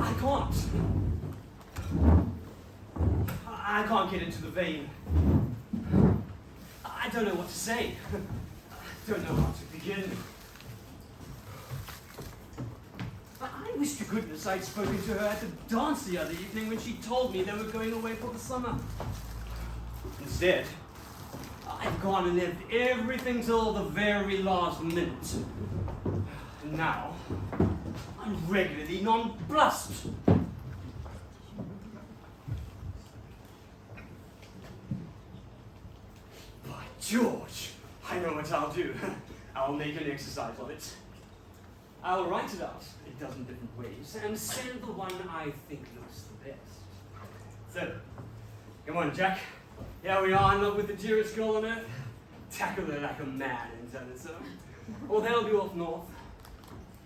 I can't. I can't get into the vein. I don't know what to say. I don't know how to begin. I wish to goodness I'd spoken to her at the dance the other evening when she told me they were going away for the summer. Instead, I've gone and left everything till the very last minute. And now, I'm regularly nonplussed. By George, I know what I'll do. I'll make an exercise of it. I'll write it out in a dozen different ways and send the one I think looks the best. So, come on, Jack. Here we are in love with the dearest girl on earth. Tackle her like a man and tell her so. Or they'll be off north.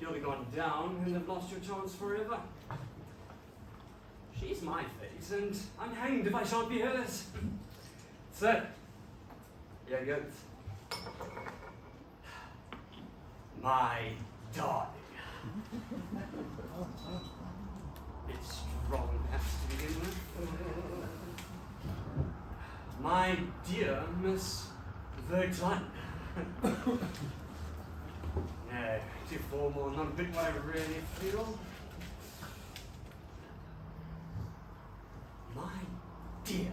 You'll be gone down and have lost your chance forever. She's my fate, and I'm hanged if I shan't be hers. So, here goes. My darling. It's strong, perhaps, to begin with. My dear Miss Verdun. No, too formal, not a bit what I really feel. My dear.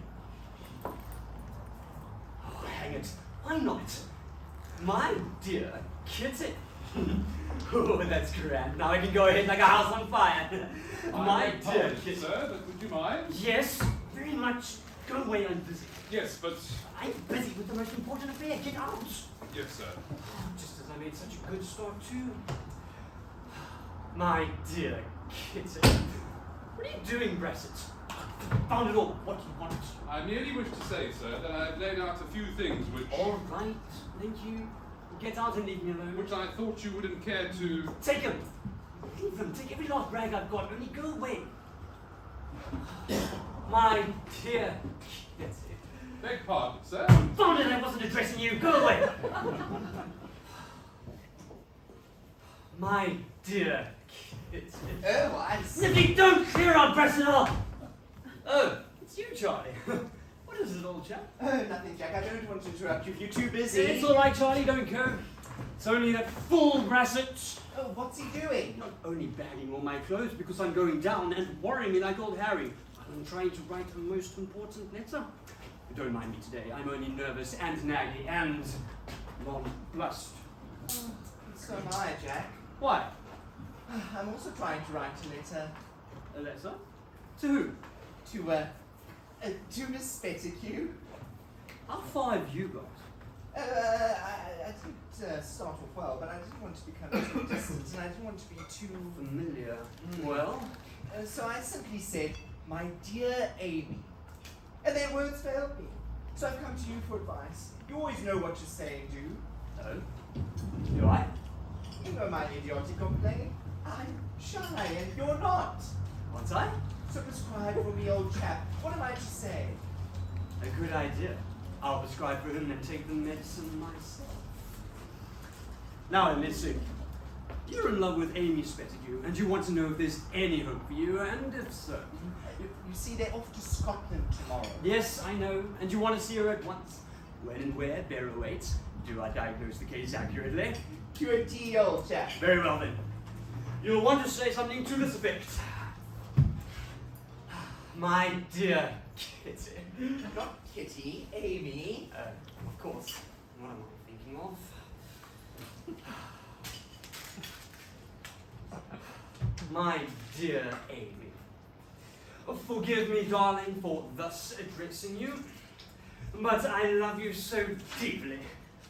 Oh, hang it. Why not? My dear Kitty. Oh, that's grand. Now I can go ahead like a house on fire. My dear Kitty. Sir, but would you mind? Yes, very much. Go away, I'm busy. Yes, but... I'm busy with the most important affair. Get out. Yes, sir. Just as I made such a good start, too. My dear Kitty. What are you doing, Brassett? Found it all. What do you want? I merely wish to say, sir, that I have laid out a few things which... All right, thank you. Get out and leave me alone. Which I thought you wouldn't care to... Take them. Leave them. Take every last rag I've got. Only go away. My dear Kitty. Beg pardon, sir? Found it, I wasn't addressing you. Go away. My dear Kitty. Oh, I see. Nippy, don't clear out, Brassett. Oh, it's you, Charley. What is it, old chap? Oh, nothing, Jack. I don't want to interrupt you if you're too busy. It's all right, Charley. Don't go. It's only that fool Brassett. Oh, what's he doing? Not only bagging all my clothes because I'm going down and worrying me like old Harry. I'm trying to write a most important letter. Don't mind me today. I'm only nervous and naggy and nonplussed. Oh, so am I, Jack. Why? I'm also trying to write a letter. A letter? To who? To Miss Spettigue. How far have you got? I didn't start off well, but I didn't want to become too distant, and I didn't want to be too familiar. Well? So I simply said, my dear Amy. And their words failed me. So I've come to you for advice. You always know what to say and do. Oh? Do I? You know my idiotic complaint. I'm shy and you're not. What's I? So prescribe for me, old chap. What am I to say? A good idea. I'll prescribe for him and take the medicine myself. Now, let's see. You're in love with Amy Spettigue, and you want to know if there's any hope for you, and if so. You see, they're off to Scotland tomorrow. Yes, I know, and you want to see her at once. When and where, bear await. Do I diagnose the case accurately? To a T, old chap. Very well then. You'll want to say something to this effect. My dear Kitty. Not Kitty, Amy. Of course. What am I thinking of? My dear Amy. Forgive me, darling, for thus addressing you, but I love you so deeply.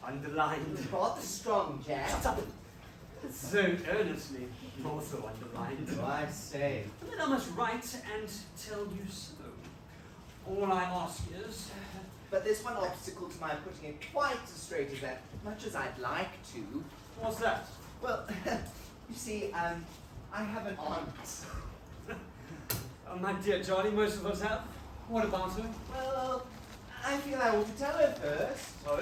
Underlined. Rather strong, Jack. Shut up. So earnestly, also underlined. Oh, I say. And then I must write and tell you so. All I ask is... But there's one obstacle to my putting it quite as straight as that, much as I'd like to. What's that? Well, you see, I have an aunt. My dear Charley, most of us have. What about her? Well, I feel I ought to tell her first. Oh?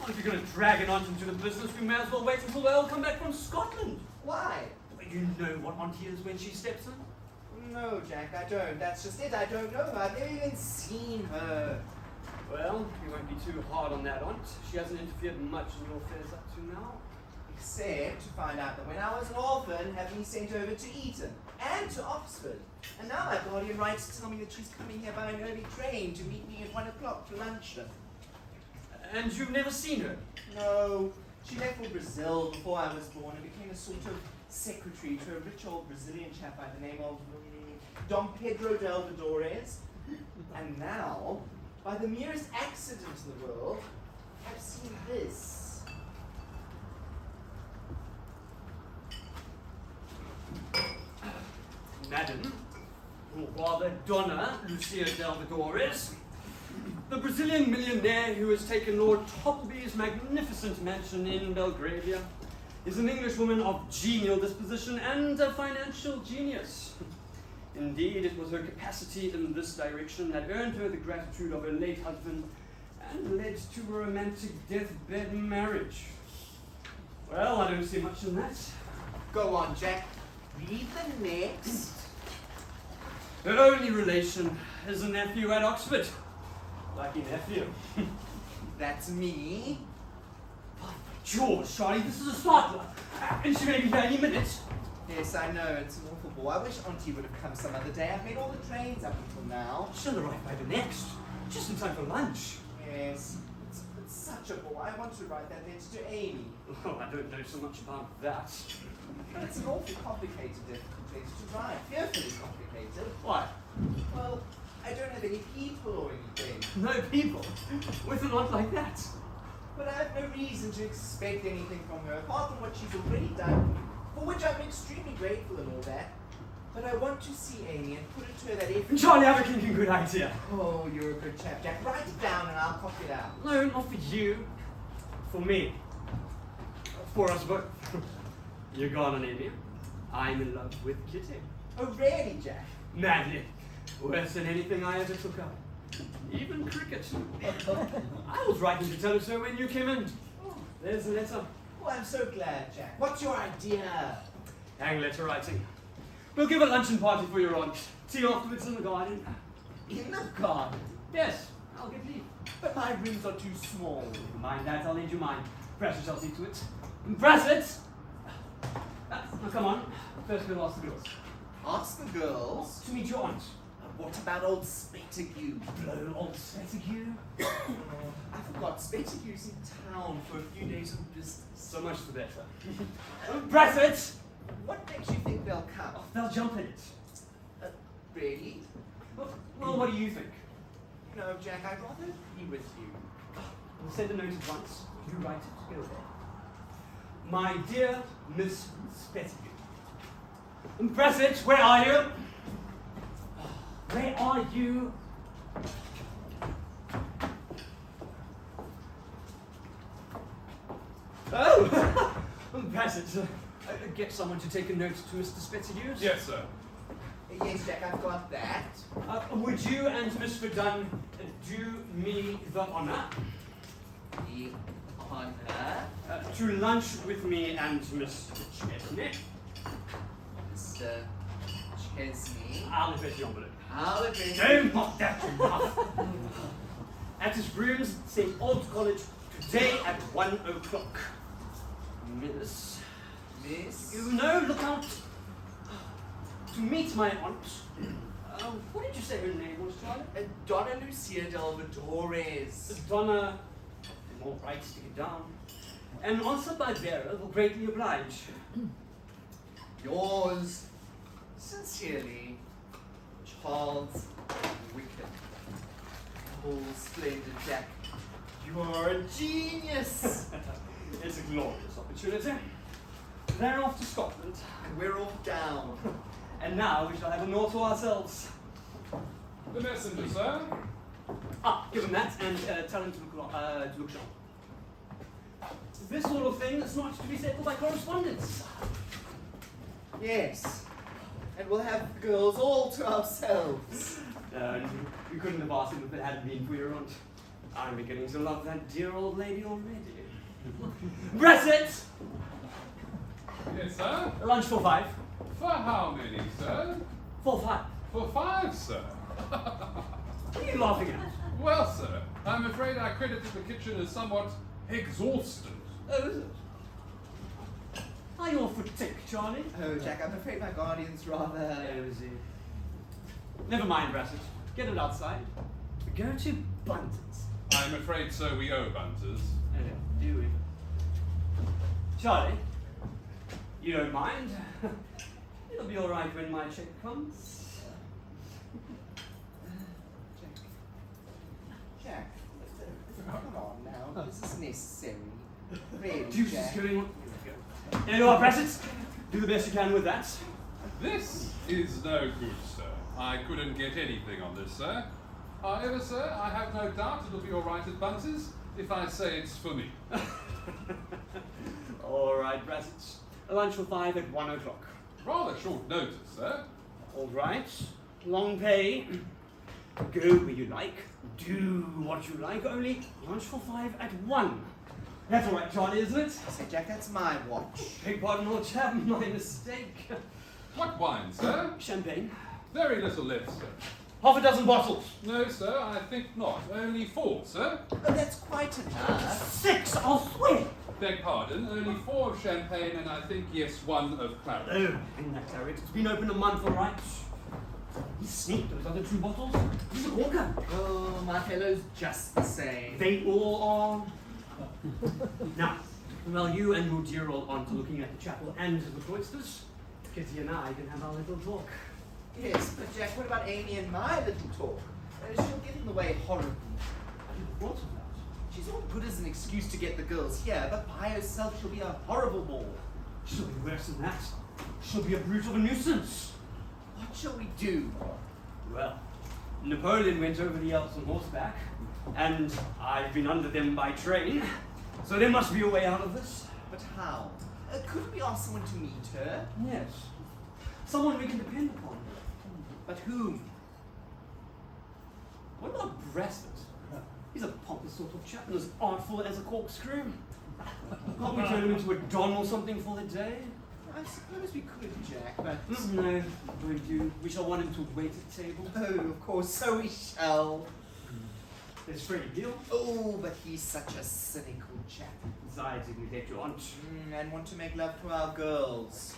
Well, if you're going to drag an aunt into the business, we may as well wait until they all come back from Scotland. Why? Well, you know what auntie is when she steps in. No, Jack, I don't. That's just it. I don't know her. I've never even seen her. Well, you won't be too hard on that aunt. She hasn't interfered much in your affairs up to now. Except to find out that when I was an orphan, had me sent over to Eton and to Oxford. And now my guardian writes to tell me that she's coming here by an early train to meet me at 1 o'clock for luncheon. And you've never seen her? No, she left for Brazil before I was born and became a sort of secretary to a rich old Brazilian chap by the name of Dom Pedro Delvadores. And now, by the merest accident in the world, I've seen this. Madam, or rather Donna Lucia Delvadores, the Brazilian millionaire who has taken Lord Toppleby's magnificent mansion in Belgravia, is an Englishwoman of genial disposition and a financial genius. Indeed, it was her capacity in this direction that earned her the gratitude of her late husband and led to a romantic deathbed marriage. Well, I don't see much in that. Go on, Jack. Read the next. Her only relation is a nephew at Oxford. Lucky nephew. That's me. By George, Charley, this is a startler. And she may be here any minute. Yes, I know, it's an awful bore. I wish Auntie would have come some other day. I've made all the trains up until now. She'll arrive by the next. Just in time for lunch. Yes, it's such a bore. I want to write that letter to Amy. Oh, I don't know so much about that. But it's an awfully complicated letter to write. Fearfully complicated. Why? Well, I don't have any people or anything. No people? With an aunt like that? But I have no reason to expect anything from her, apart from what she's already done, for which I'm extremely grateful and all that. But I want to see Amy and put it to her that if... Charley, I have a thinking good idea. Oh, you're a good chap, Jack. Write it down and I'll copy it out. No, not for you. For me. For us both. You're gone on Amy. I'm in love with Kitty. Oh, really, Jack? Madly. Worse than anything I ever took up. Even cricket. I was writing to tell her so when you came in. There's the letter. Oh, I'm so glad, Jack. What's your idea? Hang letter writing. We'll give a luncheon party for your aunt. Tea afterwards in the garden. In the garden? Yes, I'll get leave. But my rooms are too small. Never mind that, I'll lend you mine. Brassett shall see to it. Brassett! Now come on. First we'll ask the girls. Ask the girls. To meet your aunt. What about old Spettigue? Blow old Spettigue. I forgot, Spettigue's in town for a few days of business. So much the better. Brassett! What makes you think they'll come? Oh, they'll jump in it. Really? Well, what do you think? No, Jack, I'd rather be with you. We'll send a note at once. You write it. Go there. My dear Miss Spettigue. Brassett, where are you? Where are you? Oh! Brassett, get someone to take a note to Mr. Spettigue. Yes, sir. Yes, Jack, I've got that. Would you and Miss Verdun do me the honour? The honour? To lunch with me and Mr. Chesney. Mr. Chesney. I'll address the envelope. I'll address Don't mock that enough. At his rooms at St. Old's College today at 1 o'clock. Miss. You know, look out. To meet my aunt. What did you say her name was, Charlie? Donna Lucia Delvadores. Donna. More right, stick it down. An answer by bearer will greatly oblige. Yours sincerely, Charles Wykeham. Oh, splendid Jack. You are a genius. It's a glorious opportunity. They're off to Scotland. And we're all down. And now we shall have a North to ourselves. The messenger, sir. Give him that and tell him to look sharp. This sort of thing is not to be settled by correspondence. Yes. And we'll have the girls all to ourselves. You couldn't have asked him if it hadn't been for your aunt. I'm beginning to love that dear old lady already. Brassett! Yes, sir. Lunch for 5. For how many, sir? For 5. For 5, sir. What are you laughing at? Well, sir, I'm afraid I credited the kitchen as somewhat exhausted. Oh, is it? Are you off for tick, Charlie? Oh, Jack, I'm afraid my guardian's rather... Oh, is he? Never mind, Brassett. Get it outside. Go to Bunton's. I'm afraid, sir, we owe Bunters. Oh, do we? Charlie, you don't mind? It'll be all right when my check comes. Jack, come on now. This is necessary. Really, Juice Jack. is going on. There you are, Brassett. Do the best you can with that. This is no good, sir. I couldn't get anything on this, sir. However, sir, I have no doubt it'll be all right at Bunters if I say it's for me. All right, Brassett. Lunch for 5 at 1 o'clock. Rather short notice, sir. All right. Long pay. Go where you like. Do what you like. Only lunch for 5 at 1. That's all right, Charlie, isn't it? I said, Jack, that's my watch. Beg pardon, old chap. My mistake. What wine, sir? Champagne. Very little left, sir. Half a dozen bottles. No, sir, I think not. Only 4, sir. Oh, that's quite enough. 6, I'll swear. Beg pardon, only 4 of champagne and I think, yes, 1 of claret. Oh, hang that claret. It's been open a month, all right. He sneaked those other 2 bottles. He's a corker. Oh, my fellow's just the same. They all are. Now, while you and your dear old aunt are looking at the chapel and the cloisters, Kitty and I can have our little talk. Yes, but Jack, what about Amy and my little talk? She'll get in the way horribly. What's that? She's all good as an excuse to get the girls here, but by herself she'll be a horrible bore. She'll be worse than that. She'll be a brute of a nuisance. What shall we do? Well, Napoleon went over the Alps on horseback, and I've been under them by train, so there must be a way out of this. But how? Couldn't we ask someone to meet her? Yes. Someone we can depend upon. But whom? What about Brassett? He's a pompous sort of chap and as artful as a corkscrew. Can't we turn him into a don or something for the day? I suppose we could, Jack, but... No, won't do. We shall want him to wait at table. Oh, of course, so we shall. There's Freddie Gill. Oh, but he's such a cynical chap. Besides, if we let you on. And want to make love to our girls.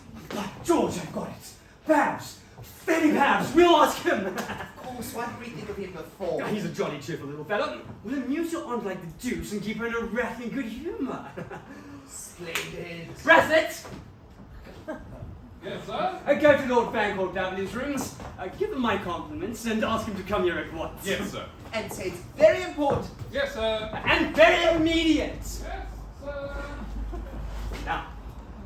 George, I've got it. Babbs. Fanny Babbs. We'll ask him. Of course, why did we think of him before? He's a jolly cheerful little fellow. We'll amuse your aunt like the deuce and keep her in a rattling good humour. Splendid. Brassett! Yes, sir? Go to Lord Fanctourt Babberley's rooms, give him my compliments, and ask him to come here at once. Yes, sir. And say it's very important. Yes, sir. And very immediate! Yes, sir. Now,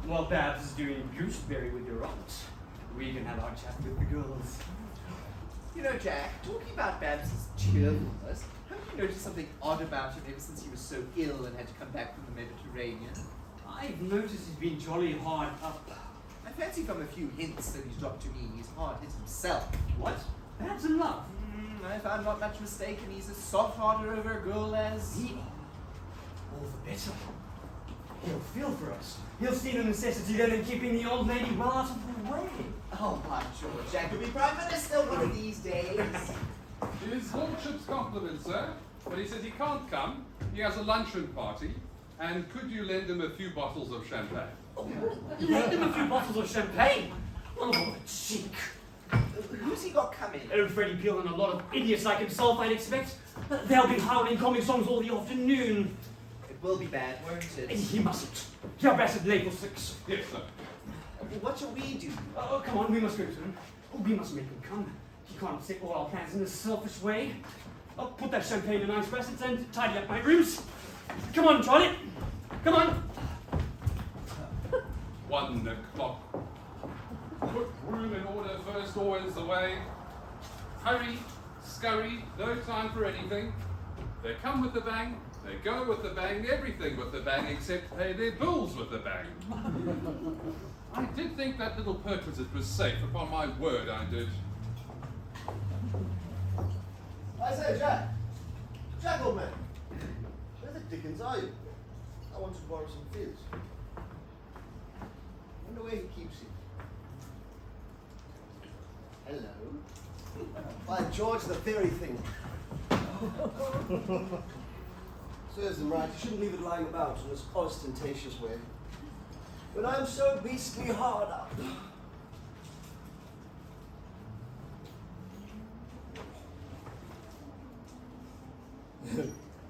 while Babbs is doing gooseberry with your aunt, we can have our chat with the girls. You know, Jack, talking about Babbs' cheerfulness, haven't you noticed something odd about him ever since he was so ill and had to come back from the Mediterranean? I've noticed he's been jolly hard up. I fancy from a few hints that he's dropped to me, he's hard hit himself. What? Babbs in love? If I'm not much mistaken, he's as soft-hearted over a girl as... He? All the better. He'll feel for us. He'll see the necessity then in keeping the old lady well out of the way. Oh, by George, Jack could be Prime Minister one of these days. His lordship's compliments, sir. But he says he can't come. He has a luncheon party. And could you lend him a few bottles of champagne? Lend him a few bottles of champagne. Oh, the cheek. Who's he got coming? Oh, Freddie Gill and a lot of idiots like himself, I'd expect. They'll be howling comic songs all the afternoon. It will be bad, won't it? He mustn't. You're Brassett Lake 6. Yes, sir. What shall we do? Oh, come on, we must go to him. Oh, we must make him come. He can't set all our plans in this selfish way. I'll put that champagne in ice Brassett and tidy up my rooms. Come on, Charlie. Come on. 1 o'clock. Put room in order first, always the way. Hurry, scurry, no time for anything. They come with the bang, they go with the bang, everything with the bang except pay their bills with the bang. I did think that little perquisite was safe, upon my word I did. I say, Jack. Jack, old man. Where the dickens are you? I want to borrow some fizz. Wonder where he keeps it. Hello. By George, the very thing. Serves him right. You shouldn't leave it lying about in this ostentatious way. But I'm so beastly hard up.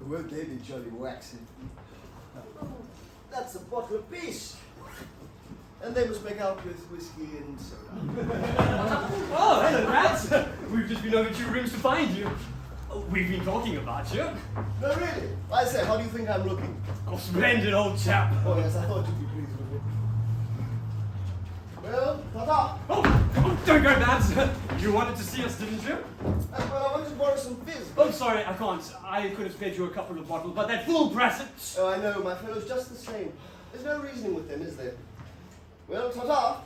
Won't they be jolly waxy? That's a bottle apiece. And they must make out with whiskey and soda. Oh, hello, Babs. We've just been over 2 rooms to find you. We've been talking about you. No, really? I say, how do you think I'm looking? Oh, splendid old chap. Oh, yes, I thought you'd be pleased with me. Well, ta-ta! Oh, don't go, Babs. You wanted to see us, didn't you? Well, I wanted to borrow some fizz. Oh, sorry, I can't. I could have spared you a couple of bottles, but that fool Brassett. Oh, I know, my fellow's just the same. There's no reasoning with them, is there? Well, ta-ta!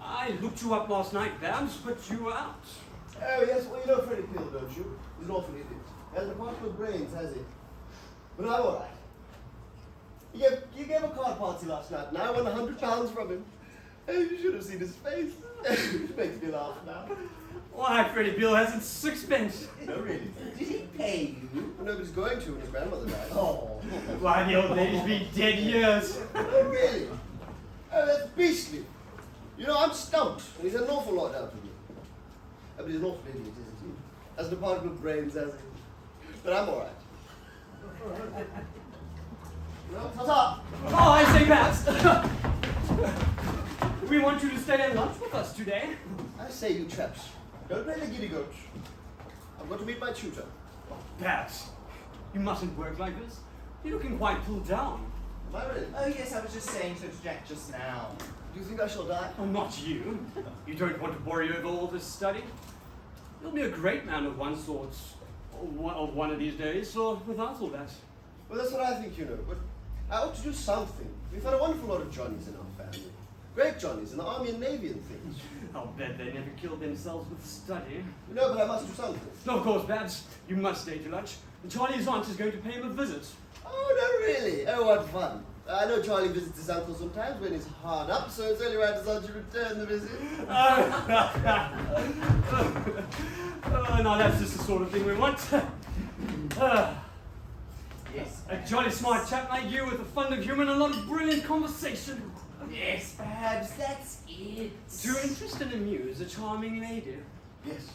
I looked you up last night, Babs, but you were out. Oh, yes, well, you know Freddie Peel, don't you? He's an awful idiot. He has an apartment of brains, has he? But I'm all right. He gave a card party last night, and I won £100 from him. Oh, you should have seen his face. It makes me laugh now. Why, Freddie Bill hasn't 6pence. No, really. Did he pay you? Well, nobody's going to when his grandmother died. Oh. Why, the old lady's been dead years. Oh, really? Oh, that's beastly. You know, I'm stumped, and he's had an awful lot out of me. Oh, but he's an awful idiot, isn't he? Has an apartment of brains, has he? But I'm all right. Well, ta-ta! Oh, I say, Babs. We want you to stay and lunch with us today. I say, you chaps, don't play the giddy goat. I've got to meet my tutor. Babs, you mustn't work like this. You're looking quite pulled down. Am I really? Oh, yes, I was just saying so to Jack just now. Do you think I shall die? Oh, not you. You don't want to worry over all this study. You'll be a great man of one sort, or one of these days, or without all that. Well, that's what I think, you know, but I ought to do something. We've had a wonderful lot of Johnnies in our family. Great Johnnies in the Army and Navy and things. I'll bet they never killed themselves with study. No, but I must do something. No, of course, Babs, you must stay to lunch. And Charlie's aunt is going to pay him a visit. Oh, no, really? Oh, what fun. I know Charlie visits his uncle sometimes when he's hard up, so it's only right as well to return the visit. Oh, no, that's just the sort of thing we want. Yes. A jolly smart chap like you with a fund of humour and a lot of brilliant conversation. Yes, Babs, that's it. Too interested in you as a charming lady. Yes.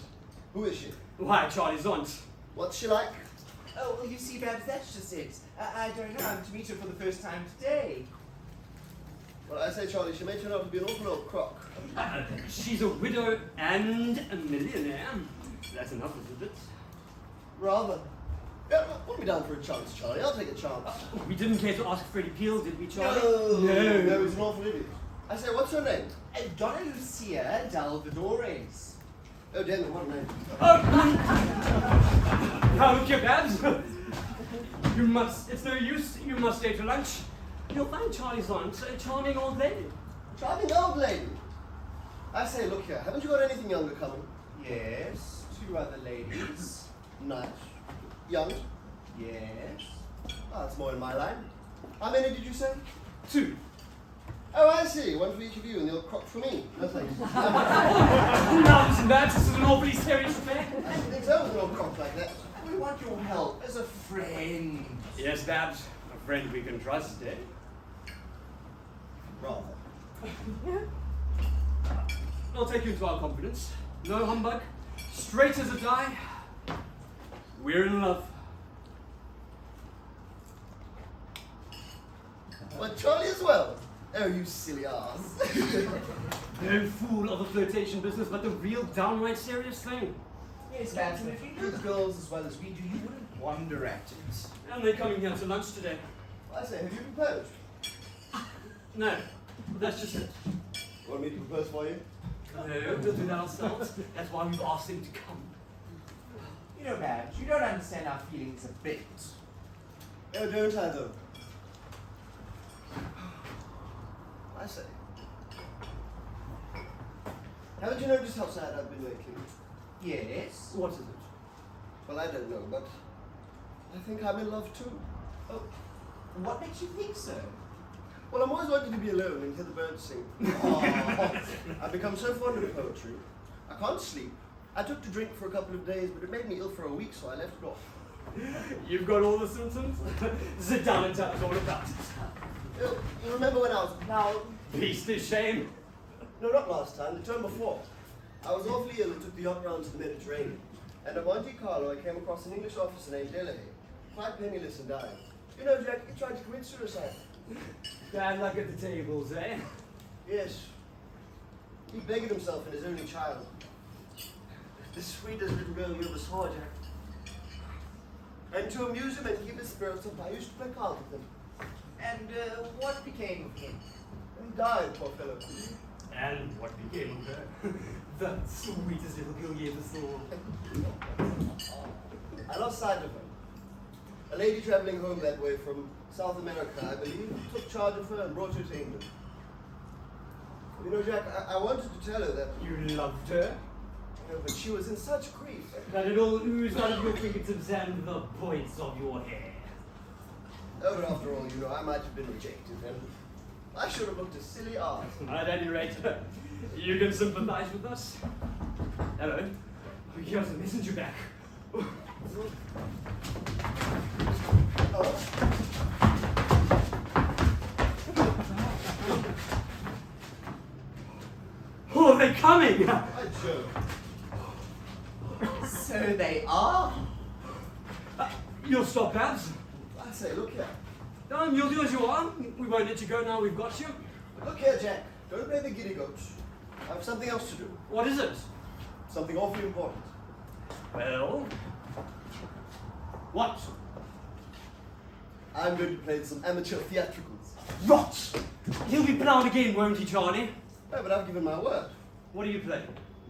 Who is she? Why, Charlie's aunt. What's she like? Oh, well, you see, Babs, that's just it. I don't know. I'm to meet her for the first time today. Well, I say, Charlie, she may turn out to be an awful old crock. She's a widow and a millionaire. That's enough, isn't it? Rather. Yeah, put me down for a chance, Charlie. I'll take a chance. We didn't care to ask Freddie Peel, did we, Charlie? No, he's an awful idiot. I say, what's her name? Donna Lucia Dalvadores. Oh, damn it, what a name. Now, look here, Babs. You must, it's no use, you must stay to lunch. You'll find Charlie's aunt a charming old lady. Charming old lady. I say, look here, haven't you got anything younger coming? Yes, 2 other ladies. Nice. Young? Yes. Oh, that's more in my line. How many did you say? 2. Oh, I see. One for each of you and the old crock for me. No thanks. Nonsense, Babs, this is an awfully serious affair. I didn't think so with an old crock like that. We want your help as a friend. Yes, Babs, a friend we can trust, eh? Rather. I'll take you into our confidence. No humbug. Straight as a die. We're in love. Well, Charlie as well. Oh, you silly ass. No fool of the flirtation business, but the real downright serious thing. Yes, Babs, and if you knew the girls as well as we do, you wouldn't wonder at it. And they're coming here to lunch today. I say, have you proposed? No, that's just it. Want me to propose for you? No, we'll do that ourselves. That's why we've asked him to come. You know, Babs, you don't understand our feelings a bit. Oh, don't I though? I say. Haven't you noticed how sad I've been lately? Yes. What is it? Well, I don't know, but I think I'm in love too. Oh, what makes you think so? Well, I'm always wanting to be alone and hear the birds sing. I've become so fond of poetry. I can't sleep. I took to drink for a couple of days, but it made me ill for a week, so I left it off. You've got all the symptoms? Sit down and tell us all about it. You remember when I was... Now, Beastly shame. No, not last time, the term before. I was awfully ill and took the yacht round to the Mediterranean. And at Monte Carlo, I came across an English officer named Delahay, quite penniless and dying. You know, Jack, he tried to commit suicide. Bad luck at the tables, eh? Yes. He begged himself and his only child. The sweetest little girl you ever saw, Jack. And to amuse him and keep his spirits up, I used to play cards with him. and what became of him? He died, poor fellow. And what became of her? The sweetest little girl you ever saw. I lost sight of her. A lady travelling home that way from South America, I believe, took charge of her and brought her to England. You know, Jack, I wanted to tell her that... You loved her? You know, but she was in such grief. That it all oozed out of your fingertips and the points of your hair. Oh, but after all, you know, I might have been rejected, and I should have looked a silly ass. At any rate, you can sympathize with us. Hello. Here's a messenger back. Oh, they're coming! I joke. So they are? You'll stop, Babbs. I say, look here. You'll do as you are. We won't let you go now we've got you. Look here, Jack. Don't play the giddy goat. I have something else to do. What is it? Something awfully important. Well? What? I'm going to play some amateur theatricals. Rot! He'll be proud again, won't he, Charley? No, but I've given my word. What do you play?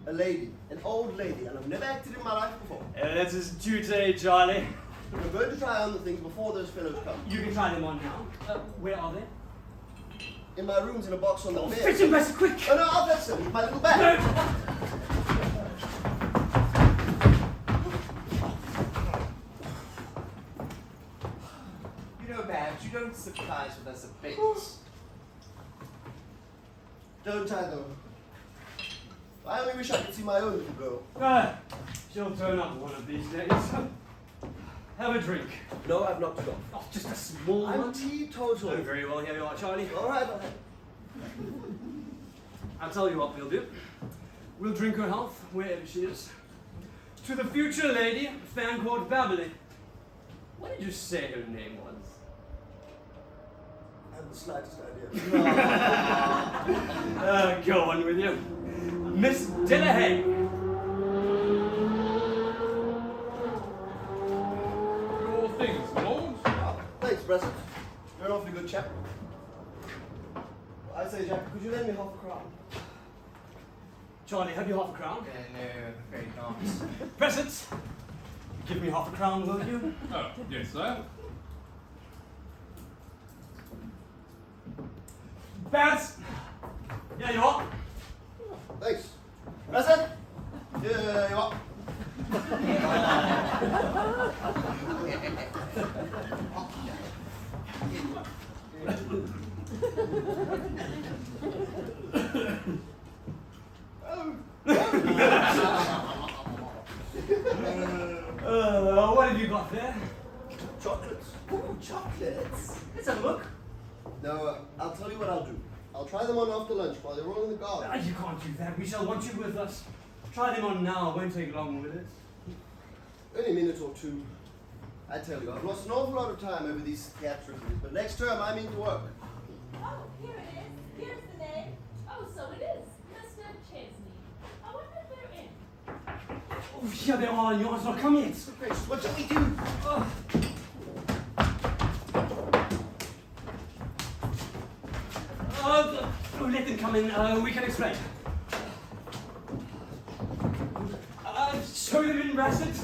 A lady. An old lady, and I've never acted in my life before. That's his duty, Charley. I'm going to try on the things before those fellows come. You can try them on now. Where are they? In my room's in a box on the bed. Fetch him, Brassett, quick! Oh no, I'll fetch them with my little bag. You know, Babbs, you don't sympathize with us a bit. Don't I though? I only wish I could see my own little girl. She'll turn up one of these days. Have a drink. No, I've knocked it off. Oh, just a small I'm one. teetotal. Oh, very well. Here you are, Charley. All right. I'll tell you what we'll do. We'll drink her health, wherever she is. To the future lady, Fanctourt Babberley. What did you say her name was? I have the slightest idea. Go on with you. Miss Delahay. Your things, my lord. Oh, thanks, Brassett. You're an awfully good chap. I say, Jack, could you lend me half a crown? Charley, have you half a crown? No, afraid not. Brassett, give me half a crown, will you? Oh, yes, sir. Babbs! Yeah, you are. Thanks. Brassett? Yeah, you are. What have you got there? Chocolates. Ooh, chocolates. Let's have a look. No, I'll tell you what I'll do. I'll try them on after lunch while they're all in the garden. You can't do that. We shall want you with us. Try them on now. It won't take long with it. Only a minute or two. I tell you, I've lost an awful lot of time over these theatricals, but next term I mean to work. Oh, here it is. Here's the name. Oh, so it is. Mr. Chesney. I wonder if they're in. Oh, here they are, and yours not come yet. Gracious, what shall we do? Let them come in. We can explain. Show them in, Brassett.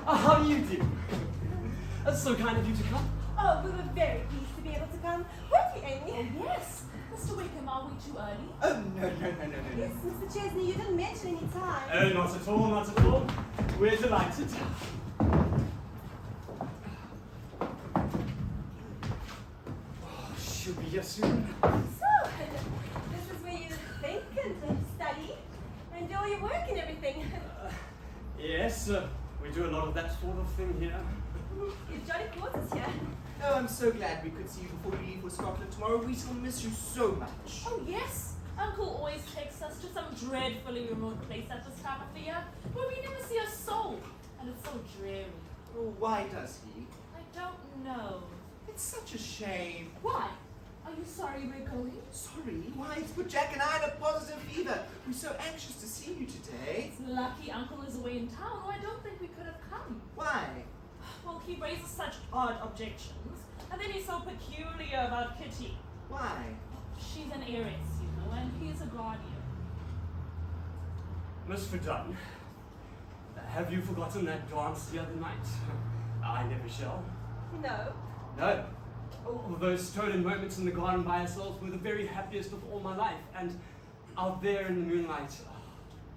How do you do? That's so kind of you to come. Oh, we were very pleased to be able to come. Weren't we, Amy? Oh, yes. Mr. Wykeham, are we too early? Oh, no. Yes, Mr. Chesney, you didn't mention any time. Oh, not at all, not at all. We're delighted. Oh, she'll be here soon. So, this is where you think and study and do all your work and everything. Yes, we do a lot of that sort of thing here. You've jolly quarters here. Oh, I'm so glad we could see you before we leave for Scotland tomorrow. We shall miss you so much. Oh, yes. Uncle always takes us to some dreadfully remote place at this time of the year where we never see a soul. And it's so dreary. Oh, why does he? I don't know. It's such a shame. Why? Are you sorry we're going? Sorry? Why, it's put Jack and I in a positive fever. We're so anxious to see you today. It's lucky Uncle is away in town, or I don't think we could have come. Why? Well, he raises such odd objections, and then he's so peculiar about Kitty. Why? She's an heiress, you know, and he's a guardian. Miss Verdun, have you forgotten that dance the other night? I never shall. No. No. Oh, those stolen moments in the garden by ourselves were the very happiest of all my life. And out there in the moonlight,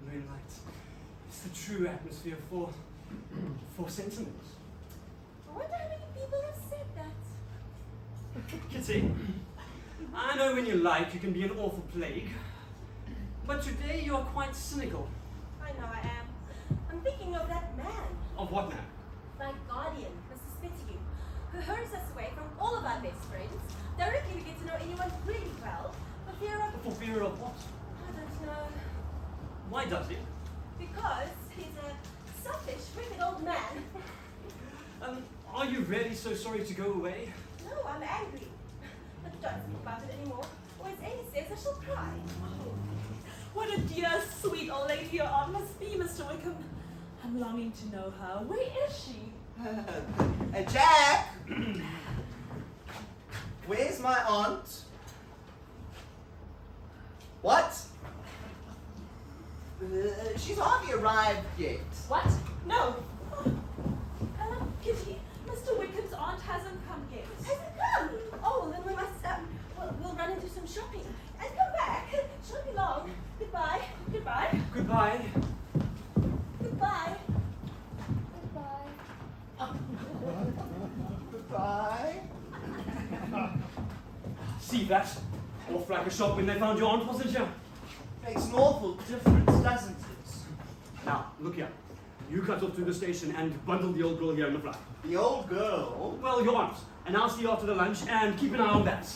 moonlight, it's the true atmosphere for sentiment. I wonder how many people have said that. Kitty, I know when you like you can be an awful plague, but today you are quite cynical. I know I am. I'm thinking of that man, Of what now? my guardian, Mr. Spettigue, who hurries us away from all of our best friends. Directly we get to know anyone really well, for fear of... For fear of what? I don't know. Why does he? Because he's a selfish, wicked old man. Are you really so sorry to go away? No, I'm angry. But don't think about it anymore, or as Amy says, I shall cry. What a dear, sweet old lady your aunt must be, Mr. Wykeham. I'm longing to know her. Where is she? Jack! Where's my aunt? What? She's hardly arrived yet. What? No. Kitty, Mr. Wykeham's aunt hasn't come yet. Hasn't come? Oh, then we must, we'll run and do some shopping. And come back. Shan't be long. Goodbye. Goodbye. Goodbye. Goodbye. Goodbye. See that? Off like a shot when they found your aunt, wasn't you? Makes an awful difference, doesn't it? Now, look here. You cut off to the station and bundle the old girl here in the fly. The old girl? Well, your aunt. And I'll see you after the lunch and keep an eye on that.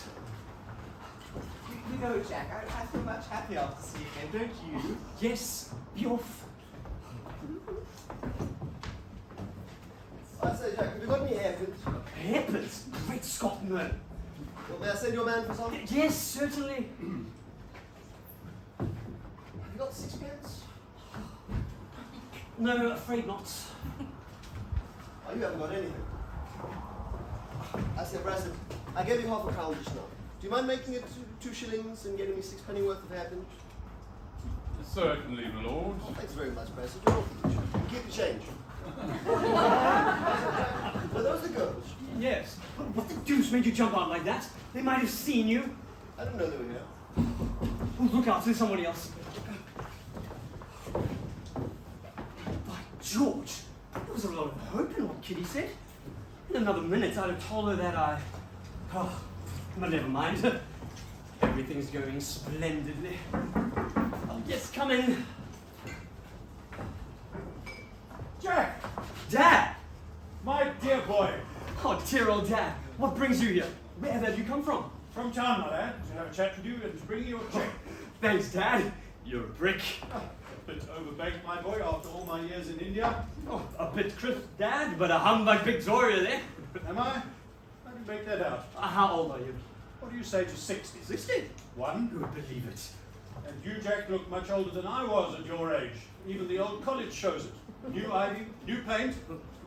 You know, Jack, I feel much happier after seeing him, don't you? Yes, be off. I say, Jack, have you got any hairpins? Hairpins? Great Scott, no. Well, may I send your man for some? Yes, certainly. Have you got sixpence? No, afraid not. Oh, you haven't got anything. I say, Brassett, I gave you half a crown just now. Do you mind making it 2 shillings and getting me 6 penny worth of hairpins? Certainly, my lord. Oh, thanks very much, Brassett. You're awfully good. Keep the change. Were those the girls? Yes. What the deuce made you jump out like that? They might have seen you. I didn't know they were here. Oh, look out, there's somebody else. By George, there was a lot of hope in what Kitty said. In another minute, I'd have told her that Oh, but never mind. Everything's going splendidly. Oh, yes, come in. Jack! Dad! My dear boy! Oh, dear old Dad. What brings you here? Where have you come from? From town, my lad, to have a chat with you and to bring you a check. Thanks, Dad. You're a brick. A bit overbaked, my boy, after all my years in India. Oh, a bit crisp, Dad, but a humbug Victoria there. Am I? How do you make that out? How old are you? What do you say to 60? 60? One. Who would believe it? And you, Jack, look much older than I was at your age. Even the old college shows it. New ivy, new paint.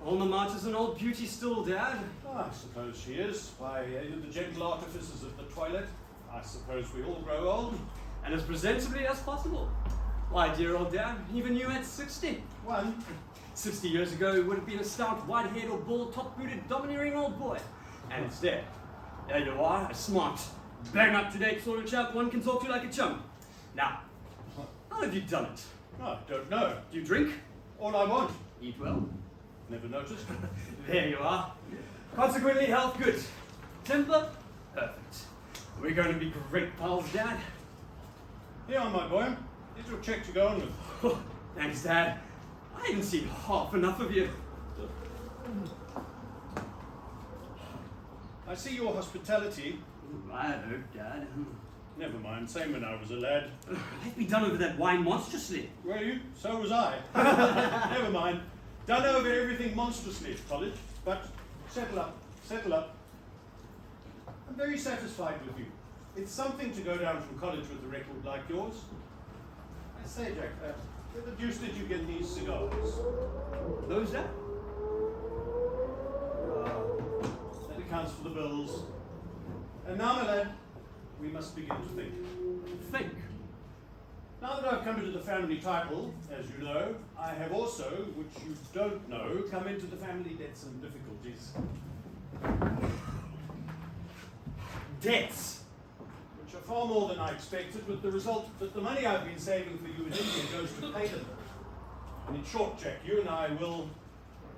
Alma Mater's an old beauty still, Dad. I suppose she is, by the gentle artifices of the toilet. I suppose we all grow old. And as presentably as possible. Why, dear old Dad, even you at 60. One. 60 years ago, it would have been a stout, white-haired or bald, top-booted, domineering old boy. And it's there. There you are, a smart, bang up-to-date sort of chap one can talk to like a chum. Now, how have you done it? I don't know. Do you drink? All I want. Eat well? Never noticed. There you are. Consequently, health good. Temper? Perfect. We're going to be great pals, Dad. Here, my boy. Here's your check to go on with. Oh, thanks, Dad. I haven't seen half enough of you. I see your hospitality. I hope, Dad. Never mind, same when I was a lad. I've been done over that wine monstrously. Were you? So was I. Never mind. Done over everything monstrously at college. But settle up, settle up. I'm very satisfied with you. It's something to go down from college with a record like yours. I say, Jack, where the deuce did you get these cigars? Those, Dad? That accounts for the bills. And now, my lad, we must begin to think. Think. Now that I've come into the family title, as you know, I have also, which you don't know, come into the family debts and difficulties. Debts? Which are far more than I expected, with the result that the money I've been saving for you in India goes to pay them. And in short, Jack, you and I will,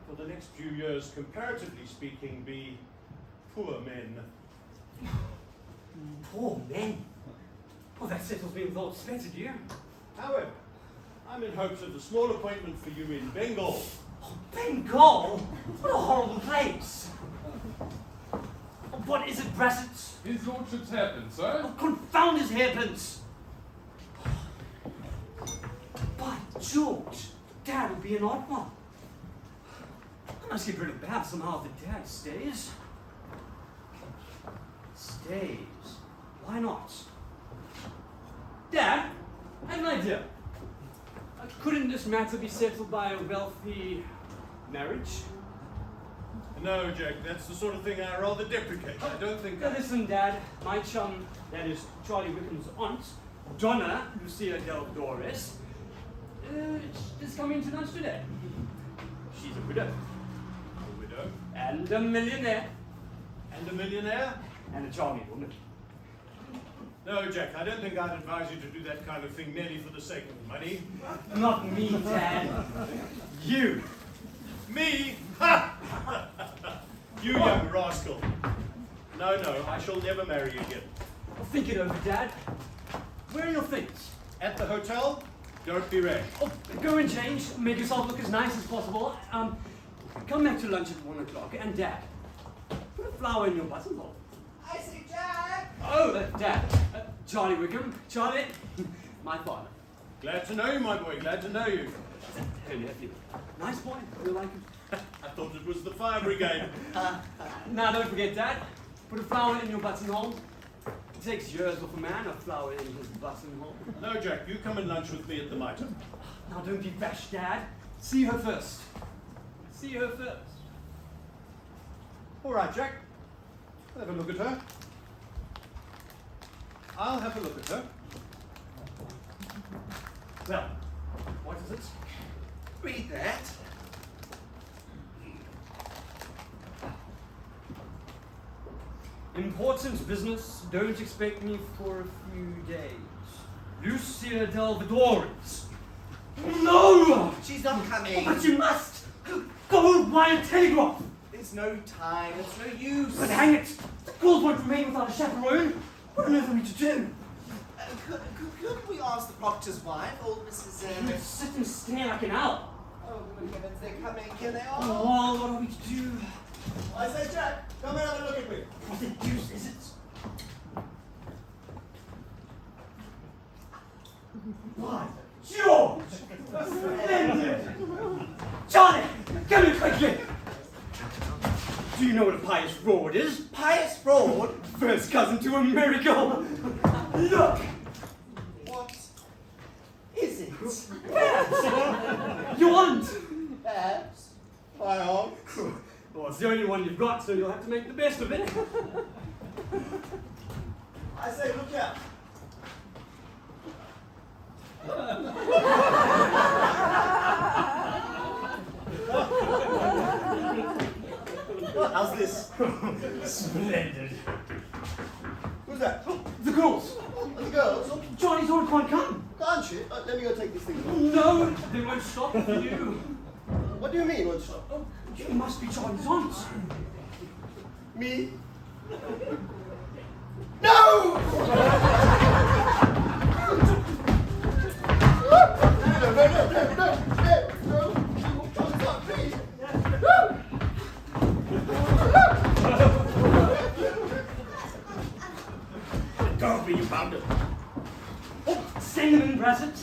for the next few years, comparatively speaking, be poor men. Poor men? Well, that settles me with old Spettigue. However, I'm in hopes of a small appointment for you in Bengal. Oh, Bengal? What a horrible place! What is it, Brassett? His lordship's hairpin, sir. Oh, confound his hairpins! By George, Dad would be an odd one. I must get rid of Babbs somehow if the Dad stays. Stays? Why not? Dad, I have an idea. Couldn't this matter be settled by a wealthy marriage? No, Jack, that's the sort of thing I rather deprecate. I don't think Now listen, Dad, my chum, that is Charley Wykeham's aunt, Donna Lucia del Doris, is coming to lunch today. She's a widow. A widow. And a millionaire. And a millionaire? And a charming woman. No, Jack, I don't think I'd advise you to do that kind of thing merely for the sake of money. Not me, Dad. You. Me? Ha! You young rascal. No, I shall never marry you again. Well, think it over, Dad. Where are your things? At the hotel? Don't be rash. Oh, go and change. Make yourself look as nice as possible. Come back to lunch at 1 o'clock. And Dad, put a flower in your buttonhole. I say, Jack! Oh, Dad. Charley Wykeham. Charlie, my father. Glad to know you, my boy. Glad to know you. Hey, nephew. Nice boy. You like him? I thought it was the fire brigade. Now, don't forget, Dad. Put a flower in your buttonhole. It takes years of a man, a flower in his buttonhole. No, Jack, you come and lunch with me at the Mitre. Now, don't be rash, Dad. See her first. See her first. All right, Jack. I'll have a look at her. I'll have a look at her. Well, what is it? Read that. Important business. Don't expect me for a few days. Lucia del Doris. No! She's not coming. But you must! Go wire telegraph! There's no time. It's no use. But hang it! The girls won't remain without a chaperone. What on earth are we to do? Couldn't we ask the proctor's wife, old Mrs. Let's sit and stare like an owl. Oh, good heavens, they're coming. Here they are. Oh, what are we to do? I say, Jack, come and have a look at me. What the deuce is it? Why, George! Splendid! Charlie, come here quickly! Do you know what a pious fraud is? Pious fraud? First cousin to a miracle! Look! What is it? Babs! Your aunt! Babs? My aunt. Well, it's the only one you've got, so you'll have to make the best of it. I say, look here. How's this? Splendid. Who's that? The girls. The girls? Charlie's all can't come. Can't she? Let me go take this thing. No, they won't stop for you. What do you mean, won't stop? Oh, you must be Charlie's aunt. Me? No! Don't be, you bounder. Oh, send them in, Brassett.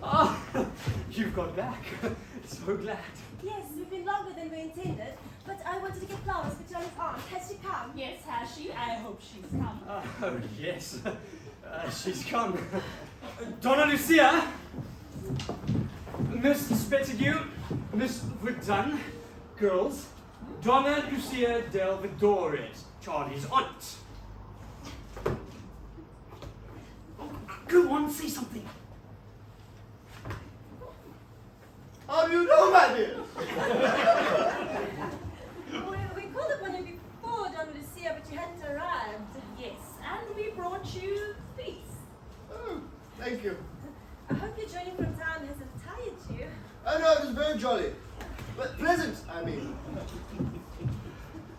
Ah, you've got back. So glad. Yes, we've been longer than we intended, but I wanted to get flowers for Charlie's aunt. Has she come? Yes, has she? I hope she's come. Oh, yes. She's come. Donna Lucia, Miss Spettigue, Miss Verdun, girls, Donna Lucia del Vidores, Charlie's aunt. Go on, say something. How do you know, my dear? We called upon you before, Donna Lucia, but you hadn't arrived. Yes, and we brought you these. Oh, thank you. I hope your journey from town hasn't tired you. Oh no, it was very jolly. But pleasant, I mean.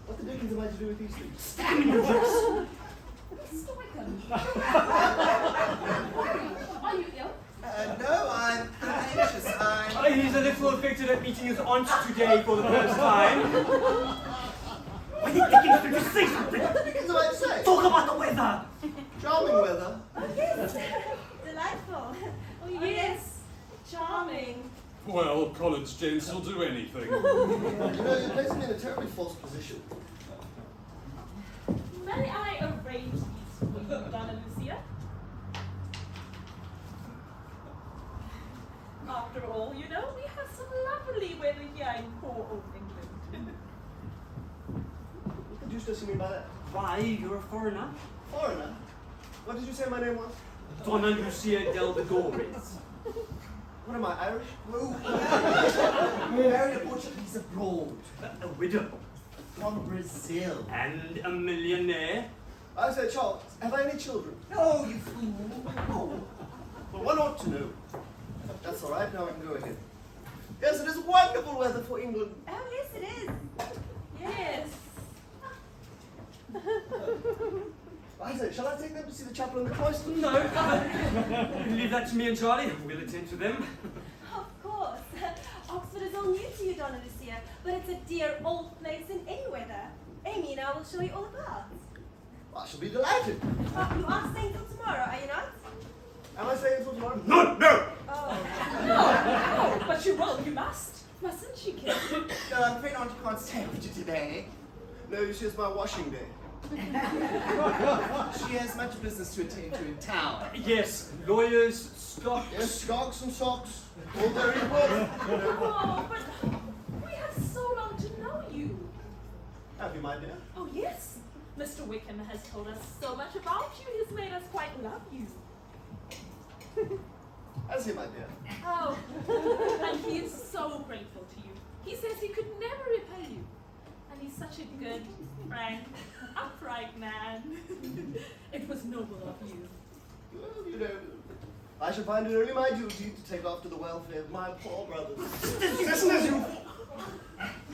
What the dickens am I to do with these things? Stand in your dress. Mr. Wykeham. Are you ill? No, I'm anxious. He's a little affected at meeting his aunt today for the first time. Why did you just say something? What the dickens am I to say? Talk about the weather. Charming weather. Oh, yes. Delightful. Oh, yes. Charming. Well, college gents will do anything. You know, you're placing me in a terribly false position. May I arrange these for you, Donna Lucia? After all, you know, we have some lovely weather here in poor old England. What the deuce does he mean by that? Why, you're a foreigner. Foreigner? What did you say my name was? Donna Lucia del Vidores. What am I, Irish? Married a Portuguese abroad. A widow. From Brazil. And a millionaire. I say, Charles, have I any children? No, you fool. Oh. Well, one ought to know. That's all right, now I can go ahead. Yes, it is wonderful weather for England. Oh, yes, it is. Yes. I say, shall I take them to see the chapel and the cloister? No. Leave that to me and Charlie. We'll attend to them. Of course. Oxford is all new to you, Donna Lucia, but it's a dear old place in any weather. Amy and I will show you all about. I shall be delighted. You are staying till tomorrow, are you not? Am I staying until tomorrow? No, no. Oh. No, but you will, you must. Mustn't she, Kirstin? No, I'm afraid Auntie can't stay with you today. No, it's just my washing day. She has much business to attend to in town. Yes, lawyers, stock. Yes, stocks and socks. All very important. Oh, but we have so long to know you. Have you, my dear? Oh, yes. Mr. Wykeham has told us so much about you. He's made us quite love you. Has he, my dear? Oh, and he is so grateful to you. He says he could never repay you. And he's such a good, frank, upright man. It was noble of you. Well, you know, I shall find it only my duty to take after the welfare of my poor brothers. Sisters, you...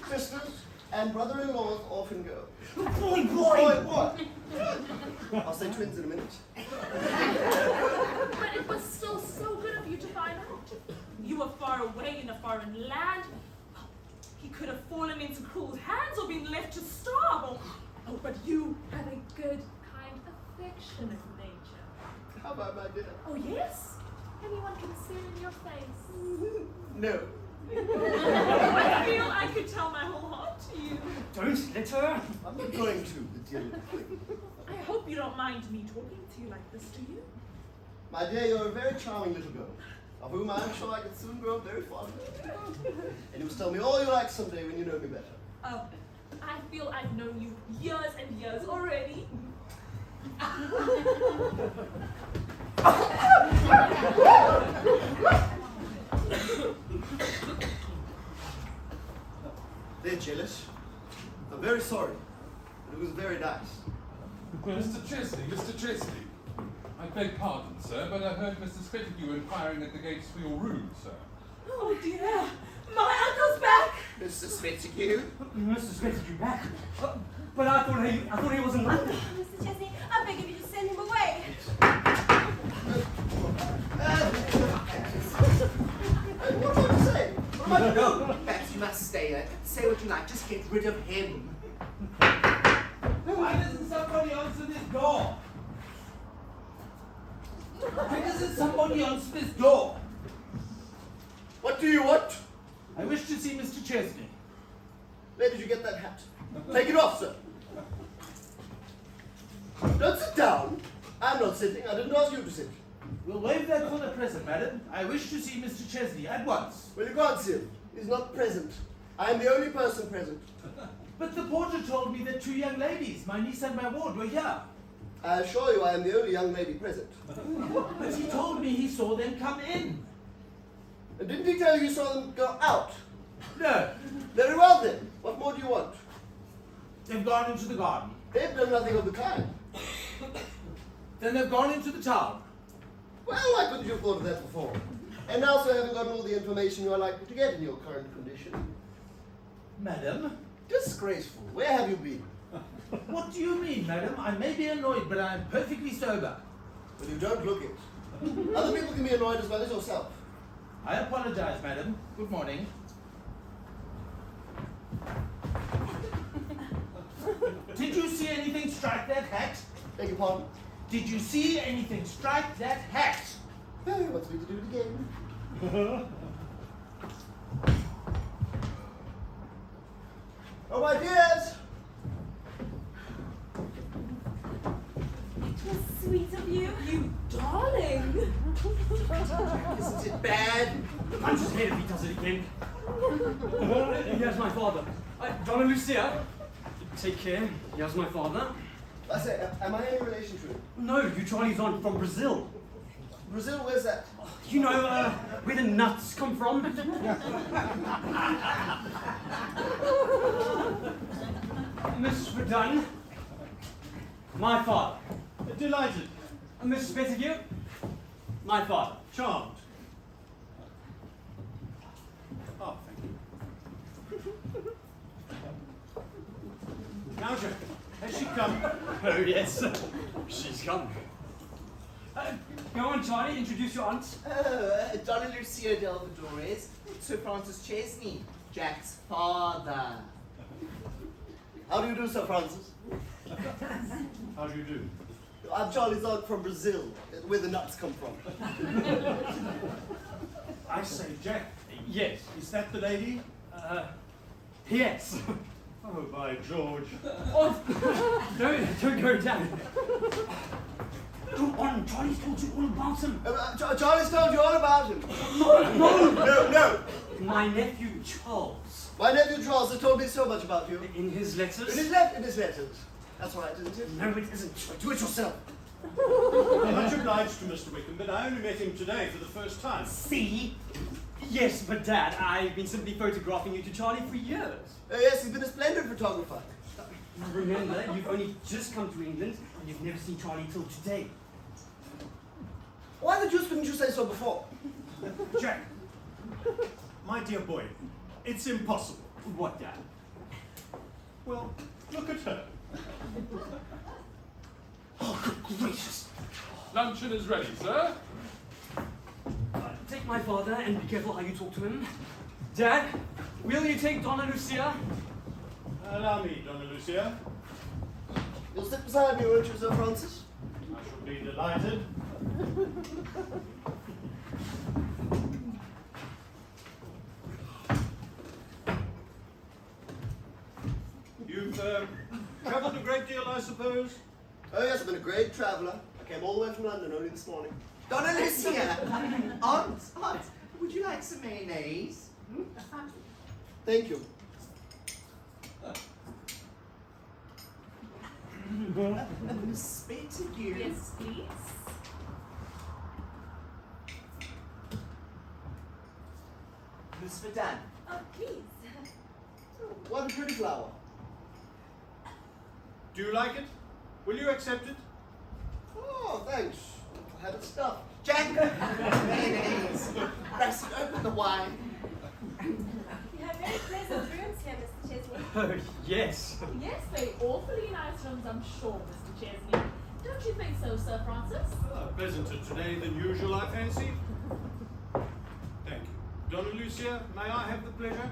Sisters and brother-in-laws often go. Boy, Boy. I'll say twins in a minute. But it was still so good of you to find out. You were far away in a foreign land. He could have fallen into cruel hands or been left to starve. Oh, but you have a good, kind, affectionate nature. How about my dear? Oh, yes? Anyone can see it in your face. No. I feel I could tell my whole heart to you. Don't let her. I'm not going to, the dear little thing. I hope you don't mind me talking to you like this, do you? My dear, you're a very charming little girl, of whom I'm sure I can soon grow very fond. And you must tell me all you like someday when you know me better. Oh, I feel I've known you years and years already. Chesney. I beg pardon, sir, but I heard Mr. Spettigue inquiring at the gates for your room, sir. Oh dear, my uncle's back! Mr. Spettigue. Mr. Spettigue back? But I thought he was in London. Mr. Chesney, I beg of you to send him away. What do you want to say? What am I to go? Perhaps you must stay here. Say what you like, just get rid of him. Why doesn't somebody answer this door? Why doesn't somebody answer this door? What do you want? I wish to see Mr. Chesney. Where did you get that hat? Take it off, sir. Don't sit down. I'm not sitting. I didn't ask you to sit. We'll waive that for the present, madam. I wish to see Mr. Chesney at once. Well, you can't see him. He's not present. I am the only person present. But the porter told me that two young ladies, my niece and my ward, were here. I assure you I am the only young lady present. But he told me he saw them come in. And didn't he tell you saw them go out? No, Very well then. What more do you want? they've gone into the garden. They've done nothing of the kind. Then they've gone into the town. Well, why couldn't you have thought of that before? And now, sir, having gotten all the information you are likely to get in your current condition. Madam? Disgraceful. Where have you been? What do you mean, madam? I may be annoyed, but I am perfectly sober. Well, you don't look it. Other people can be annoyed as well as yourself. I apologize, madam. Good morning. Did you see anything strike that hat? Beg your pardon? Did you see anything strike that hat? Well, he wants me to do it again. Oh, my dears! It was sweet of you. You darling! Isn't it bad? I'm just scared if he does it again. Here's my father. Donna Lucia. Take care. Here's my father. I say, am I any relation to him? No, you Charlie's on from Brazil. Brazil, where's that? You know where the nuts come from? Miss Verdun. My father. Delighted. Miss Spettigue. My father. Charmed. Oh, thank you. Now, Jack, has she come? Oh, yes. She's come. Go on, Charlie, introduce your aunt. Donna Lucia Delvadores, Sir Francis Chesney, Jack's father. How do you do, Sir Francis? How do you do? I'm Charlie's aunt from Brazil, where the nuts come from. I say, Jack, Yes. is that the lady? Yes. Oh, by George. Oh, don't go down. Go on, Charlie's told you all about him. Charlie's told you all about him. No. My nephew, Charles. My nephew Charles has told me so much about you. In his letters. In his letters. That's right, isn't it? No, it isn't. Do it yourself. I'm much obliged to Mr. Wykeham, but I only met him today for the first time. See? Yes, but Dad, I've been simply photographing you to Charlie for years. Yes, he's been a splendid photographer. Remember, you've only just come to England and you've never seen Charlie till today. Why the deuce couldn't you say so before? Jack, my dear boy, it's impossible. What, Dad? Well, look at her. Oh, good gracious. Luncheon is ready, sir. Take my father and be careful how you talk to him. Dad, will you take Donna Lucia? Allow me, Donna Lucia. You'll sit beside me, won't you, Sir Francis? I shall be delighted. You've travelled a great deal, I suppose? Oh yes, I've been a great traveller. I came all the way from London only this morning. Donna Lucia! Aunt, would you like some mayonnaise? Thank you. Miss Spettigue. Yes, please. Miss Verdun. Oh, please. What a pretty flower. Do you like it? Will you accept it? Oh, thanks. I had it stuffed. Jack! Mayonnaise! Brassett, open the wine. You have very pleasant rooms here, Mr. Chesney. Oh, yes. Yes, they're awfully nice rooms, I'm sure, Mr. Chesney. Don't you think so, Sir Francis? Pleasanter today than usual, I fancy. Thank you. Donna Lucia, may I have the pleasure?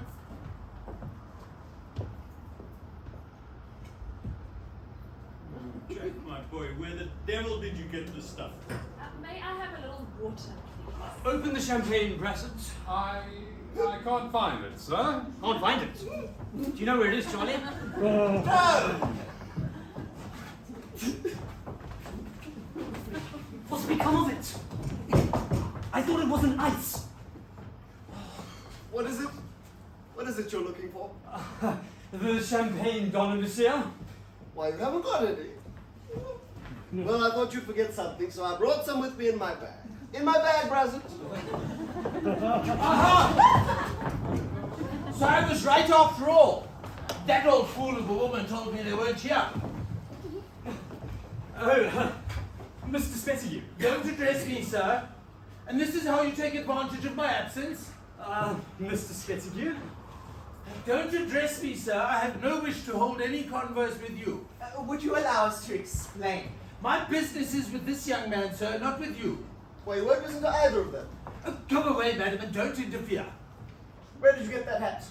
Oh, Jack, my boy, where the devil did you get this stuff? May I have a little water, please? Open the champagne, Brassett. I can't find it, sir. Can't find it. Do you know where it is, Charley? What's become of it? I thought it was an ice. What is it? What is it you're looking for? The champagne, Donna Lucia. Why, you haven't got any. Well, I thought you'd forget something, so I brought some with me in my bag. In my bag, Brassett. So I was right after all. That old fool of a woman told me they weren't here. Oh, Mr. Spettigue. Don't address me, sir. And this is how you take advantage of my absence? Mr. Spettigue. Don't address me, sir. I have no wish to hold any converse with you. Would you allow us to explain? My business is with this young man, sir, not with you. Why, you won't listen to either of them. Come away, madam, and don't interfere. Where did you get that hat?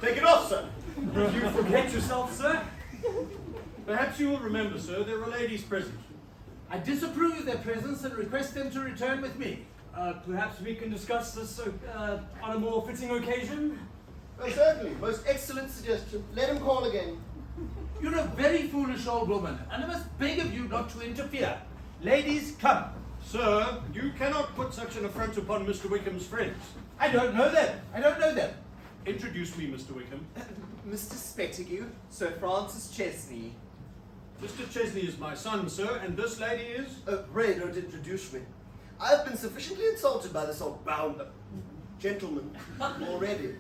Take it off, sir. Did you forget yourself, sir? Perhaps you will remember, sir, there are ladies present. I disapprove of their presence and request them to return with me. Perhaps we can discuss this on a more fitting occasion? Well, certainly. Most excellent suggestion. Let him call again. You're a very foolish old woman, and I must beg of you not to interfere. Ladies, come. Sir, you cannot put such an affront upon Mr. Wykeham's friends. I don't know them. I don't know them. Introduce me, Mr. Wykeham. Mr. Spettigue, Sir Francis Chesney. Mr. Chesney is my son, sir, and this lady is... Pray don't introduce me. I've been sufficiently insulted by this old bound gentleman already.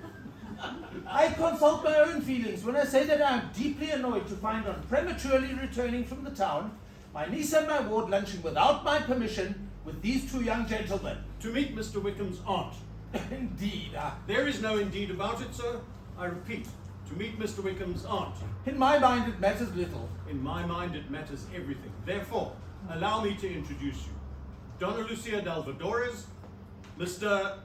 I consult my own feelings when I say that I am deeply annoyed to find on prematurely returning from the town my niece and my ward lunching without my permission with these two young gentlemen. To meet Mr. Wykeham's aunt. Indeed. There is no indeed about it, sir. I repeat, to meet Mr. Wykeham's aunt. In my mind it matters little. In my mind it matters everything. Therefore, allow me to introduce you. Donna Lucia Delvadores, Mr...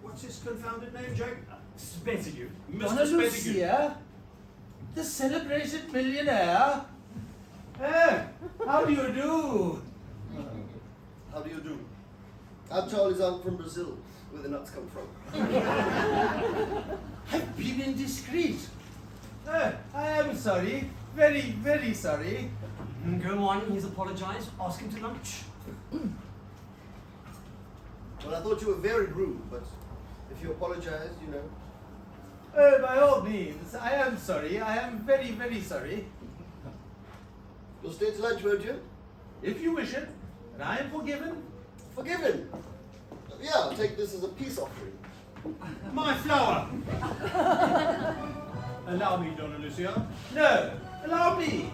What's his confounded name, Jake? Spettigue. Mr. Donna Spettigue. Lucia, the celebrated millionaire. How do you do? How do you do? I'm Charley's aunt from Brazil, where the nuts come from. I've been indiscreet. I am sorry. Very, very sorry. Go on, he's apologized. Ask him to lunch. Well, I thought you were very rude, but if you apologize, you know. Oh, by all means. I am sorry. I am very, very sorry. You'll stay to lunch, won't you? If you wish it, and I am forgiven. Forgiven. Yeah, I'll take this as a peace offering. My flower! Allow me, Donna Lucia. No, allow me.